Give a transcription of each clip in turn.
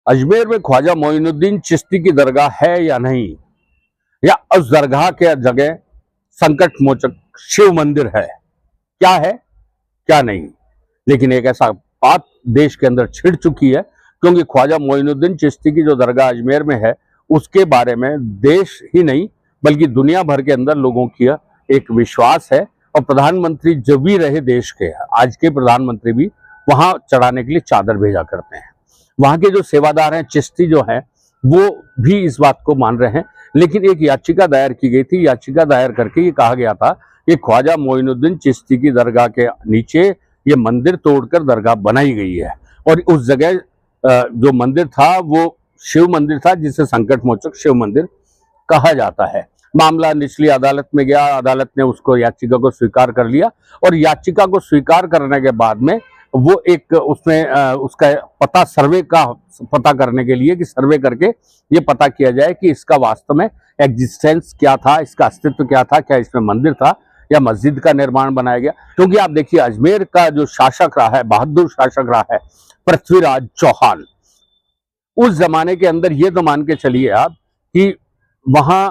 अजमेर में ख्वाजा मोइनुद्दीन चिश्ती की दरगाह है या नहीं, या उस दरगाह के जगह संकट मोचक शिव मंदिर है क्या नहीं। लेकिन एक ऐसा बात देश के अंदर छिड़ चुकी है, क्योंकि ख्वाजा मोइनुद्दीन चिश्ती की जो दरगाह अजमेर में है उसके बारे में देश ही नहीं बल्कि दुनिया भर के अंदर लोगों की एक विश्वास है। और प्रधानमंत्री जब भी रहे देश के, आज के प्रधानमंत्री भी वहां चढ़ाने के लिए चादर भेजा करते हैं। वहां के जो सेवादार हैं, चिश्ती जो हैं, वो भी इस बात को मान रहे हैं। लेकिन एक याचिका दायर की गई थी, याचिका दायर करके ये कहा गया था कि ख्वाजा मोइनुद्दीन चिश्ती की दरगाह के नीचे ये मंदिर तोड़कर दरगाह बनाई गई है, और उस जगह जो मंदिर था वो शिव मंदिर था, जिसे संकट मोचक शिव मंदिर कहा जाता है। मामला निचली अदालत में गया, अदालत ने उसको याचिका को स्वीकार कर लिया, और याचिका को स्वीकार करने के बाद में वो एक उसमें उसका पता सर्वे का पता करने के लिए कि सर्वे करके ये पता किया जाए कि इसका वास्तव में एग्जिस्टेंस क्या था, इसका अस्तित्व क्या था, क्या इसमें मंदिर था या मस्जिद का निर्माण बनाया गया। क्योंकि आप देखिए अजमेर का जो शासक रहा है, बहादुर शासक रहा है पृथ्वीराज चौहान, उस जमाने के अंदर ये तो मान के चलिए आप कि वहां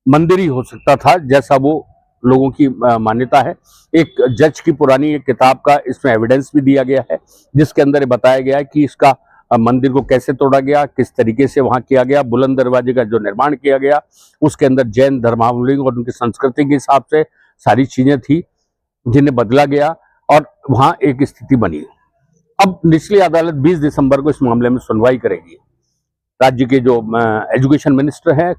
मंदिर ही हो सकता था, जैसा वो लोगों की मान्यता है। एक जज की पुरानी एक किताब का इसमें एविडेंस भी दिया गया है, जिसके अंदर बताया गया है कि इसका मंदिर को कैसे तोड़ा गया, किस तरीके से वहां किया गया, बुलंद दरवाजे का जो निर्माण किया गया, उसके अंदर जैन धर्मावलंबी और उनकी संस्कृति के हिसाब से सारी चीजें थी जिन्हें बदला गया, और वहां एक स्थिति बनी। अब निचली अदालत 20 दिसंबर को इस मामले में सुनवाई करेगी। राज्य के जो एजुकेशन मिनिस्टर हैं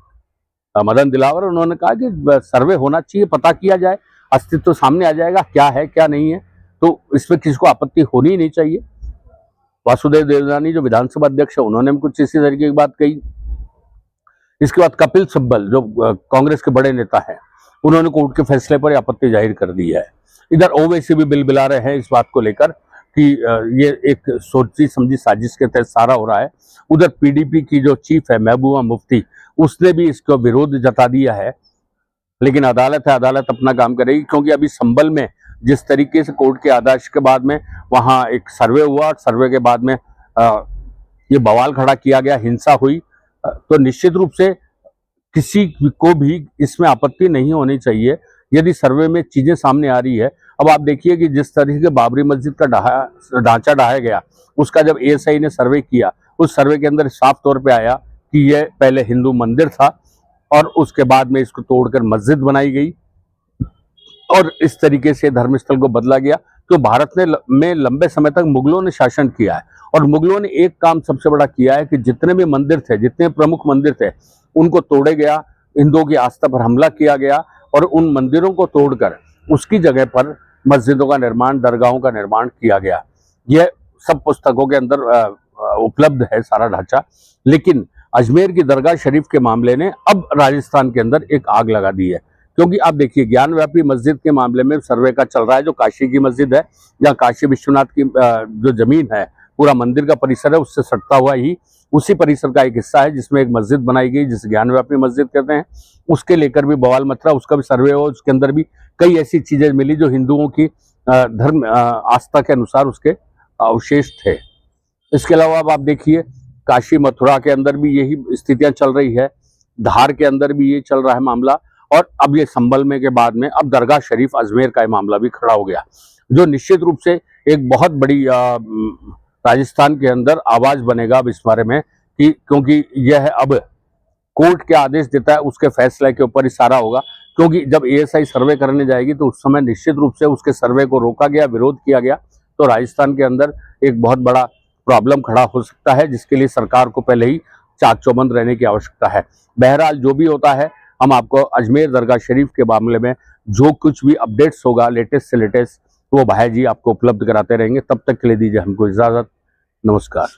मदन दिलावर, उन्होंने कहा कि सर्वे होना चाहिए, पता किया जाए, अस्तित्व सामने आ जाएगा क्या है क्या नहीं है, तो इसमें किसी को आपत्ति होनी ही नहीं चाहिए। वासुदेव देवनानी जो विधानसभा अध्यक्ष है, उन्होंने भी कुछ इसी तरीके की बात कही। इसके बाद कपिल सिब्बल जो कांग्रेस के बड़े नेता हैं, उन्होंने कोर्ट के फैसले पर आपत्ति जाहिर कर दी है। इधर ओवैसी भी बिलबिला रहे हैं इस बात को लेकर कि ये एक सोची समझी साजिश के तहत सारा हो रहा है। उधर पीडीपी की जो चीफ है महबूबा मुफ्ती, उसने भी इसका विरोध जता दिया है। लेकिन अदालत है, अदालत अपना काम करेगी, क्योंकि अभी संभल में जिस तरीके से कोर्ट के आदेश के बाद में वहां एक सर्वे हुआ, सर्वे के बाद में ये बवाल खड़ा किया गया, हिंसा हुई, तो निश्चित रूप से किसी को भी इसमें आपत्ति नहीं होनी चाहिए यदि सर्वे में चीजें सामने आ रही है। अब आप देखिए कि जिस तरीके से बाबरी मस्जिद का ढांचा ढाया गया, उसका जब एएसआई ने सर्वे किया, उस सर्वे के अंदर साफ तौर पे आया कि यह पहले हिंदू मंदिर था और उसके बाद में इसको तोड़कर मस्जिद बनाई गई, और इस तरीके से धर्मस्थल को बदला गया। तो भारत में लंबे समय तक मुगलों ने शासन किया है, और मुगलों ने एक काम सबसे बड़ा किया है कि जितने भी मंदिर थे, जितने प्रमुख मंदिर थे, उनको तोड़े गया, हिंदुओं की आस्था पर हमला किया गया, और उन मंदिरों को तोड़कर उसकी जगह पर मस्जिदों का निर्माण, दरगाहों का निर्माण किया गया। यह सब पुस्तकों के अंदर उपलब्ध है सारा ढांचा। लेकिन अजमेर की दरगाह शरीफ के मामले ने अब राजस्थान के अंदर एक आग लगा दी है, क्योंकि आप देखिए ज्ञानव्यापी मस्जिद के मामले में सर्वे का चल रहा है, जो काशी की मस्जिद है या काशी विश्वनाथ की जो जमीन है, पूरा मंदिर का परिसर है, उससे सटता हुआ ही उसी परिसर का एक हिस्सा है जिसमें एक मस्जिद बनाई गई, जिसे ज्ञानव्यापी मस्जिद कहते हैं। उसके लेकर भी बवाल मच रहा, उसका भी सर्वे हुआ, उसके अंदर भी कई ऐसी चीजें मिली जो हिंदुओं की धर्म आस्था के अनुसार उसके अवशेष थे। इसके अलावा अब आप देखिए काशी मथुरा के अंदर भी यही स्थितियां चल रही है, धार के अंदर भी ये चल रहा है मामला, और अब ये संभल में के बाद में अब दरगाह शरीफ अजमेर का मामला भी खड़ा हो गया, जो निश्चित रूप से एक बहुत बड़ी राजस्थान के अंदर आवाज बनेगा अब इस बारे में, कि क्योंकि यह अब कोर्ट के आदेश देता है उसके फैसले के ऊपर ही सारा होगा। क्योंकि जब एएसआई सर्वे करने जाएगी तो उस समय निश्चित रूप से उसके सर्वे को रोका गया, विरोध किया गया, तो राजस्थान के अंदर एक बहुत बड़ा प्रॉब्लम खड़ा हो सकता है, जिसके लिए सरकार को पहले ही चाक चौबंद रहने की आवश्यकता है। बहरहाल जो भी होता है, हम आपको अजमेर दरगाह शरीफ के मामले में जो कुछ भी अपडेट्स होगा लेटेस्ट से लेटेस्ट, वो भाई जी आपको उपलब्ध कराते रहेंगे। तब तक के लिए दीजिए हमको इजाजत। नमस्कार।